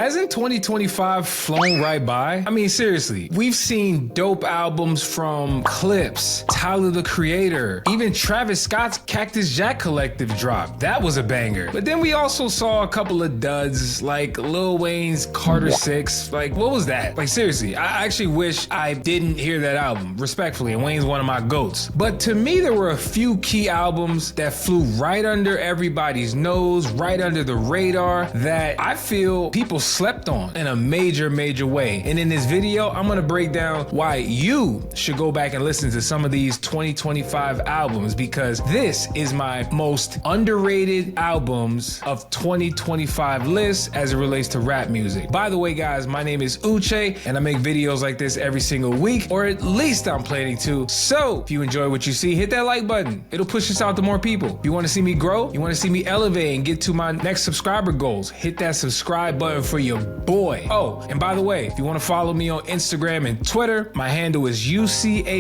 hasn't 2025 flown right by? I mean, seriously, we've seen dope albums from Clips, Tyler the Creator, even Travis Scott's Cactus Jack Collective drop. That was a banger. But then we also saw a couple of duds like Lil Wayne's Carter 6. Like, what was that? Like, seriously, I actually wish I didn't hear that album, respectfully, and Wayne's one of my GOATs. But to me, there were a few key albums that flew right under everybody's nose, right under the radar, that I feel people slept on in a major way. And in this video, I'm gonna break down why you should go back and listen to some of these 2025 albums, because this is my most underrated albums of 2025 list as it relates to rap music. By the way, guys, my name is Uche, and I make videos like this every single week, or at least I'm planning to. So if you enjoy what you see, hit that like button. It'll push us out to more people. If you wanna see me grow, you wanna see me elevate and get to my next subscriber goals, hit that subscribe button for your boy. Oh, and by the way, if you want to follow me on Instagram and Twitter, my handle is UCHAYVA.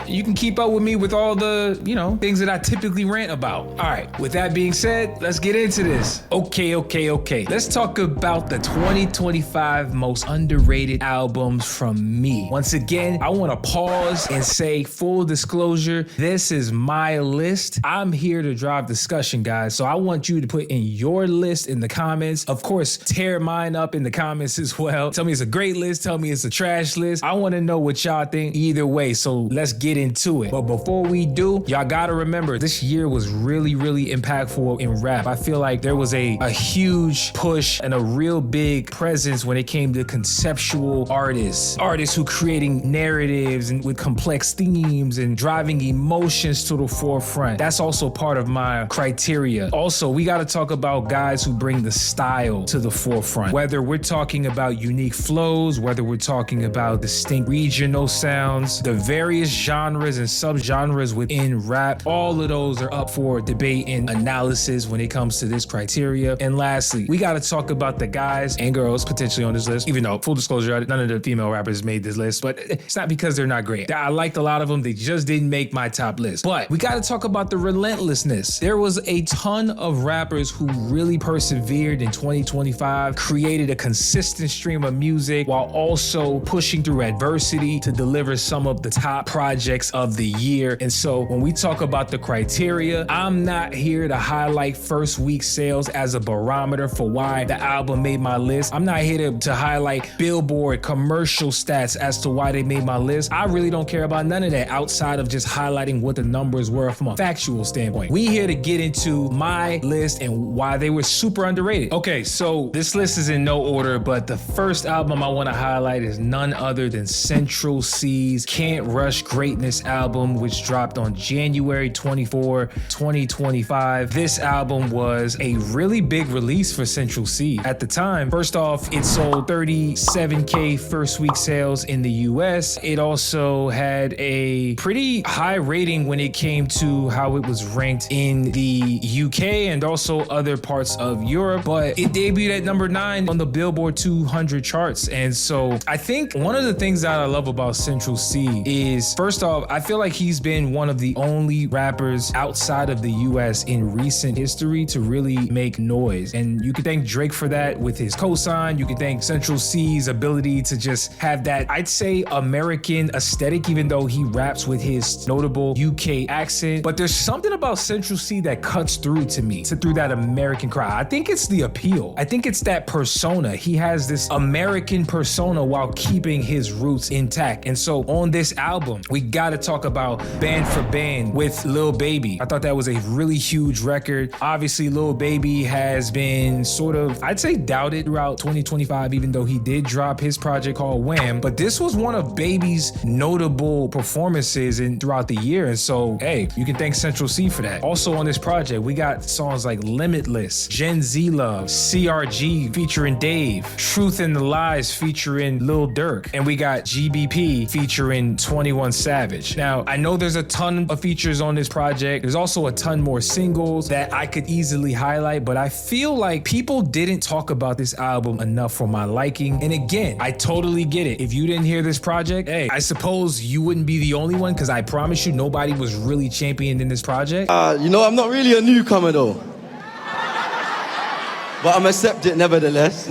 You can keep up with me with all the, things that I typically rant about. All right, with that being said, let's get into this. Okay. Let's talk about the 2025 most underrated albums from me. Once again, I want to pause and say, full disclosure, this is my list. I'm here to drive discussion, guys. So I want you to put in your list in the comments. Of course, tear mine up in the comments as well. Tell me it's a great list. Tell me it's a trash list. I want to know what y'all think either way. So let's get into it. But before we do, y'all got to remember this year was really impactful in rap. I feel like there was a huge push and a real big presence when it came to conceptual artists who creating narratives and with complex themes and driving emotions to the forefront. That's also part of my criteria. Also, we got to talk about guys who bring the style to the forefront. Whether we're talking about unique flows, whether we're talking about distinct regional sounds, the various genres and subgenres within rap, all of those are up for debate and analysis when it comes to this criteria. And lastly, we got to talk about the guys and girls potentially on this list, even though, full disclosure, none of the female rappers made this list, but it's not because they're not great. I liked a lot of them. They just didn't make my top list. But we got to talk about the relentlessness. There was a ton of rappers who really persevered in 2025, created a consistent stream of music while also pushing through adversity to deliver some of the top projects of the year. And so when we talk about the criteria, I'm not here to highlight first week sales as a barometer for why the album made my list. I'm not here to highlight Billboard commercial stats as to why they made my list. I really don't care about none of that outside of just highlighting what the numbers were from a factual standpoint. We here to get into my list and why they were super underrated. Okay, so this list is in no order, but the first album I want to highlight is none other than Central Cee's Can't Rush Greatness album, which dropped on January 24, 2025. This album was a really big release for Central Cee. At the time, first off, it sold 37K first week sales in the US. It also had a pretty high rating when it came to how it was ranked in the UK and also other parts of Europe, but it debuted at number 9 on the Billboard 200 charts. And so I think one of the things that I love about Central Cee is, first off, I feel like he's been one of the only rappers outside of the US in recent history to really make noise. And you can thank Drake for that with his cosign. You can thank Central Cee's ability to just have that, I'd say, American aesthetic, even though he raps with his notable UK accent. But there's something about Central Cee that cuts through to me, through that American crowd. I think it's the appeal. I think it's that persona. He has this American persona while keeping his roots intact. And so on this album, we gotta talk about Band for Band with Lil Baby. I thought that was a really huge record. Obviously, Lil Baby has been sort of, I'd say, doubted throughout 2025, even though he did drop his project called Wham. But this was one of Baby's notable performances throughout the year. And so, hey, you can thank Central Cee for that. Also on this project, we got songs like Limitless, Gen Z Love, CRG featuring Dave, Truth and the Lies featuring Lil Durk, and we got GBP featuring 21 Savage. Now, I know there's a ton of features on this project. There's also a ton more singles that I could easily highlight, but I feel like people didn't talk about this album enough for my liking. And again, I totally get it. If you didn't hear this project, hey, I suppose you wouldn't be the only one, because I promise you nobody was really championed in this project. I'm not really a newcomer though. but I'm accept it nevertheless.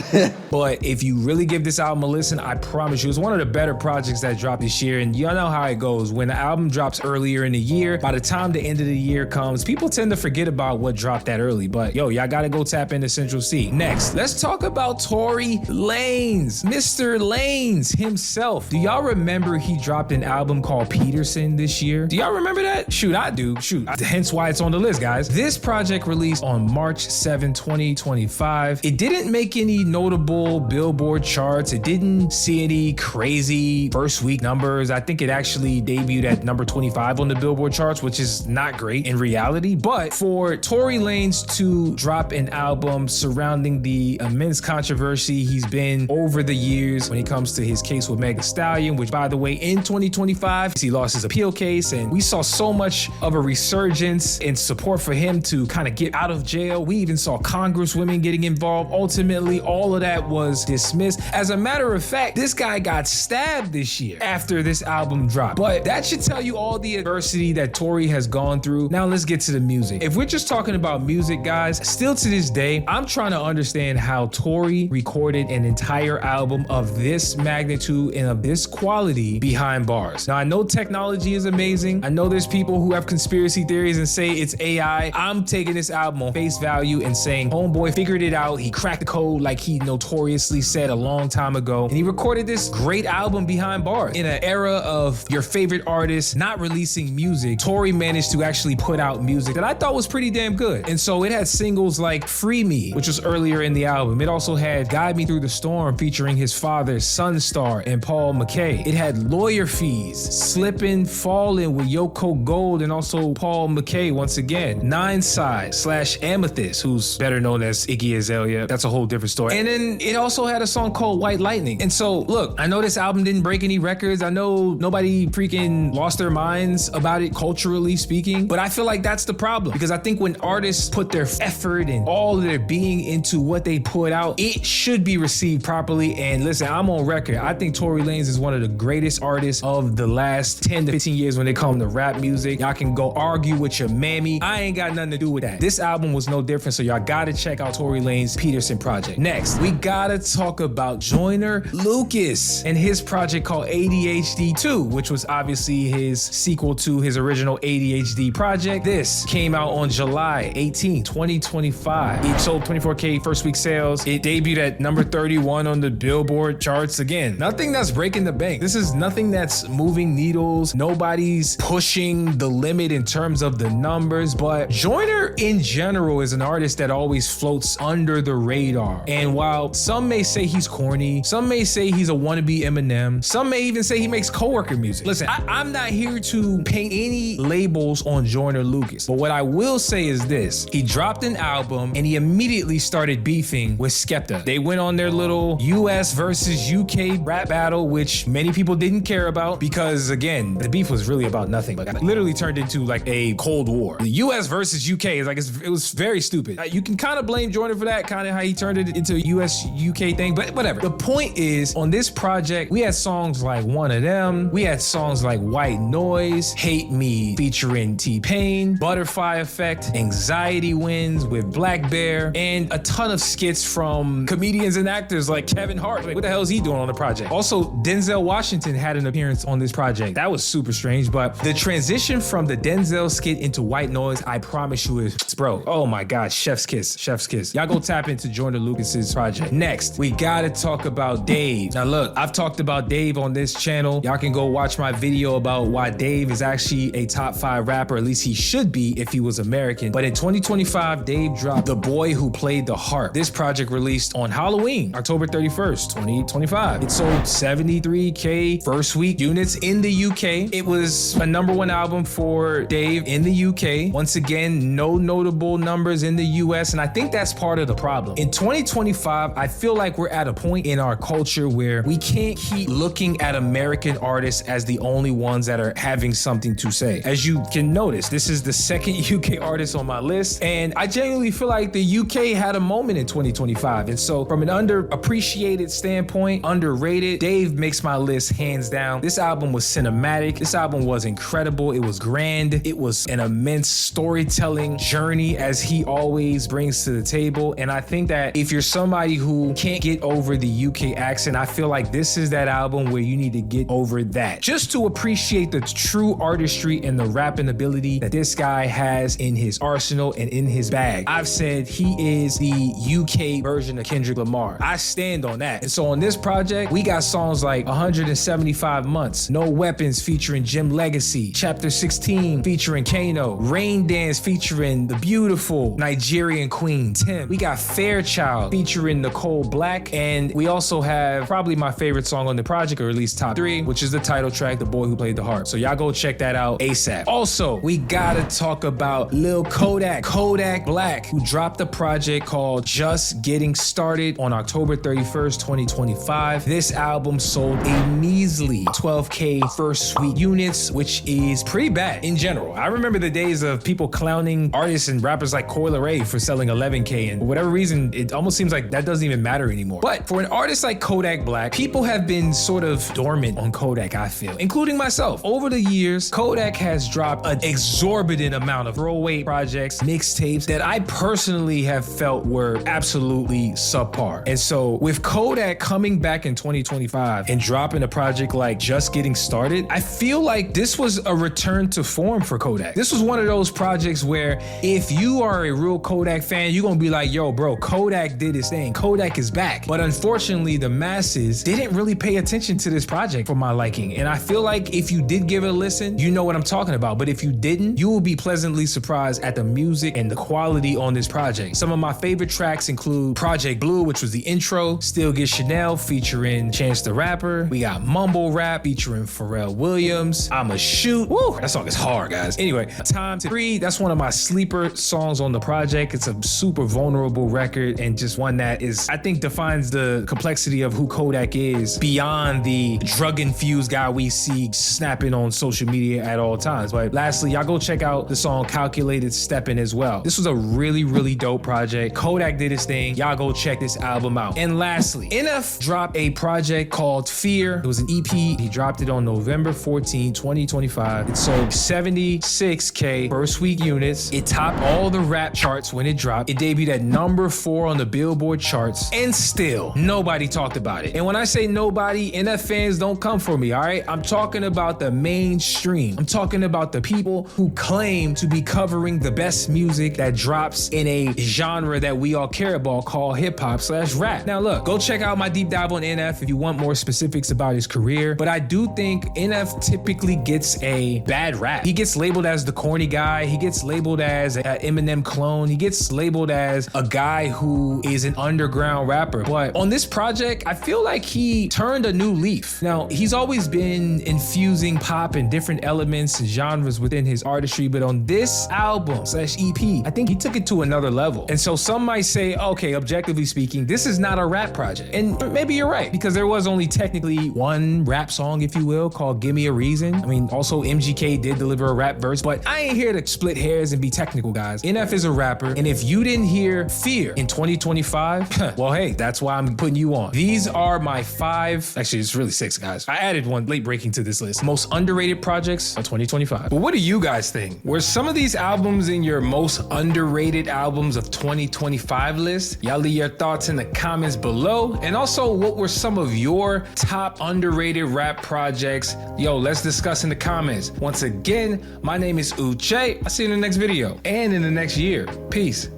But if you really give this album a listen, I promise you, it's one of the better projects that dropped this year. And y'all know how it goes. When the album drops earlier in the year, by the time the end of the year comes, people tend to forget about what dropped that early. But yo, y'all gotta go tap into Central Cee. Next, let's talk about Tory Lanez. Mr. Lanez himself. Do y'all remember he dropped an album called Peterson this year? Do y'all remember that? Shoot, I do. Shoot. Hence why it's on the list, guys. This project released on March 7, 2025. It didn't make any notable Billboard charts. It didn't see any crazy first week numbers. I think it actually debuted at number 25 on the Billboard charts, which is not great in reality. But for Tory Lanez to drop an album surrounding the immense controversy he's been over the years when it comes to his case with Megan Thee Stallion, which by the way, in 2025, he lost his appeal case, and we saw so much of a resurgence in support for him to kind of get out of jail. We even saw congresswomen getting involved. Ultimately, all of that was dismissed. As a matter of fact, this guy got stabbed this year after this album dropped. But that should tell you all the adversity that Tory has gone through. Now let's get to the music. If we're just talking about music, guys, still to this day, I'm trying to understand how Tory recorded an entire album of this magnitude and of this quality behind bars. Now I know technology is amazing. I know there's people who have conspiracy theories and say it's AI. I'm taking this album on face value and saying, homeboy figured it out. He cracked the code like he notoriously said a long time ago. And he recorded this great album behind bars. In an era of your favorite artists not releasing music, Tory managed to actually put out music that I thought was pretty damn good. And so it had singles like Free Me, which was earlier in the album. It also had Guide Me Through the Storm featuring his father, Sunstar, and Paul McKay. It had Lawyer Fees, Slippin', Fallin' with Yoko Gold, and also Paul McKay once again. Nine Side / Amethyst, who's better known as Iggy Azalea. That's a whole different story. And then it also had a song called White Lightning. And so look, I know this album didn't break any records. I know nobody freaking lost their minds about it culturally speaking, but I feel like that's the problem, because I think when artists put their effort and all of their being into what they put out, it should be received properly. And listen, I'm on record. I think Tory Lanez is one of the greatest artists of the last 10 to 15 years when it comes to rap music. Y'all can go argue with your mammy. I ain't got nothing to do with that. This album was no different, so y'all gotta check out Tory Lanez Peterson project. Next, we gotta talk about Joyner Lucas and his project called ADHD 2, which was obviously his sequel to his original ADHD project. This came out on July 18, 2025. It sold 24K first week sales. It debuted at number 31 on the Billboard charts. Again, nothing that's breaking the bank. This is nothing that's moving needles. Nobody's pushing the limit in terms of the numbers, but Joyner in general is an artist that always floats under the radar. And while some may say he's corny, some may say he's a wannabe Eminem, some may even say he makes coworker music. Listen, I'm not here to paint any labels on Joyner Lucas, but what I will say is this: he dropped an album and he immediately started beefing with Skepta. They went on their little US versus UK rap battle, which many people didn't care about because, again, the beef was really about nothing. Like, it literally turned into like a Cold War. The US versus UK is like, it was very stupid. You can kind of blame Joyner for that, kind of how he turned it into a US UK thing, but whatever. The point is, on this project, we had songs like One of Them, we had songs like White Noise, Hate Me featuring T-Pain, Butterfly Effect, Anxiety Wins with Black Bear, and a ton of skits from comedians and actors like Kevin Hart. Like, what the hell is he doing on the project? Also, Denzel Washington had an appearance on this project. That was super strange, but the transition from the Denzel skit into White Noise, I promise you is, bro, oh my God, chef's kiss, chef's kiss. Y'all go tap into Joyner Lucas's project. Next, we gotta talk about Dave. Now look, I've talked about Dave on this channel. Y'all can go watch my video about why Dave is actually a top 5 rapper, at least he should be if he was American. But in 2025, Dave dropped The Boy Who Played the Harp. This project released on Halloween, October 31st, 2025. It sold 73K first week units in the UK. It was a #1 album for Dave in the UK. Once again, no notable numbers in the US, and I think that's part of the problem. In 2025, I feel like we're at a point in our culture where we can't keep looking at American artists as the only ones that are having something to say. As you can notice, this is the second UK artist on my list, and I genuinely feel like the UK had a moment in 2025. And so from an underappreciated standpoint, underrated, Dave makes my list hands down. This album was cinematic. This album was incredible. It was grand. It was an immense storytelling journey, as he always brings to the table. label. And I think that if you're somebody who can't get over the UK accent, I feel like this is that album where you need to get over that, just to appreciate the true artistry and the rapping ability that this guy has in his arsenal and in his bag. I've said he is the UK version of Kendrick Lamar. I stand on that. And so on this project, we got songs like 175 Months, No Weapons featuring Jim Legacy, Chapter 16 featuring Kano, Rain Dance featuring the beautiful Nigerian queen Tim. We got Fairchild featuring Nicole Black, and we also have probably my favorite song on the project, or at least top 3, which is the title track, The Boy Who Played the Harp. So y'all go check that out ASAP. Also, we gotta talk about Lil Kodak Black, who dropped a project called Just Getting Started on October 31st, 2025. This album sold a measly 12K first week units, which is pretty bad in general. I remember the days of people clowning artists and rappers like Coi Leray for selling 11K, and for whatever reason, it almost seems like that doesn't even matter anymore. But for an artist like Kodak Black, people have been sort of dormant on Kodak, I feel, including myself. Over the years, Kodak has dropped an exorbitant amount of throwaway projects, mixtapes that I personally have felt were absolutely subpar. And so with Kodak coming back in 2025 and dropping a project like Just Getting Started, I feel like this was a return to form for Kodak. This was one of those projects where if you are a real Kodak fan, you're gonna be like, yo, bro, Kodak did his thing. Kodak is back. But unfortunately, the masses didn't really pay attention to this project for my liking. And I feel like if you did give it a listen, you know what I'm talking about. But if you didn't, you will be pleasantly surprised at the music and the quality on this project. Some of my favorite tracks include Project Blue, which was the intro, Still Get Chanel featuring Chance the Rapper. We got Mumble Rap featuring Pharrell Williams. I'ma Shoot. Woo, that song is hard, guys. Anyway, Time to Breathe, that's one of my sleeper songs on the project. It's a super vulnerable record and just one that is, I think, defines the complexity of who Kodak is beyond the drug-infused guy we see snapping on social media at all times. But lastly, y'all go check out the song Calculated Steppin' as well. This was a really, really dope project. Kodak did his thing. Y'all go check this album out. And lastly, NF dropped a project called Fear. It was an EP. He dropped it on November 14, 2025. It sold 76K first week units. It topped all the rap charts when it dropped. It debuted at number 4 on the Billboard charts, and still nobody talked about it. And when I say nobody, NF fans don't come for me, all right? I'm talking about the mainstream. I'm talking about the people who claim to be covering the best music that drops in a genre that we all care about called hip-hop/rap. Now look, go check out my deep dive on NF if you want more specifics about his career, but I do think NF typically gets a bad rap. He gets labeled as the corny guy. He gets labeled as an Eminem clone. He gets labeled as a guy who is an underground rapper. But on this project, I feel like he turned a new leaf. Now, he's always been infusing pop and different elements and genres within his artistry, but on this album/EP, I think he took it to another level. And so some might say, okay, objectively speaking, this is not a rap project. And maybe you're right, because there was only technically one rap song, if you will, called Give Me a Reason. I mean, also MGK did deliver a rap verse, but I ain't here to split hairs and be technical, guys. NF is a rapper, and if you didn't hear Fear in 2025, well, hey, that's why I'm putting you on. These are my 5, actually it's really 6, guys. I added one late breaking to this list. Most underrated projects of 2025. But what do you guys think? Were some of these albums in your most underrated albums of 2025 list? Y'all leave your thoughts in the comments below. And also, what were some of your top underrated rap projects? Yo, let's discuss in the comments. Once again, my name is Uche. I'll see you in the next video and in the next year. Peace.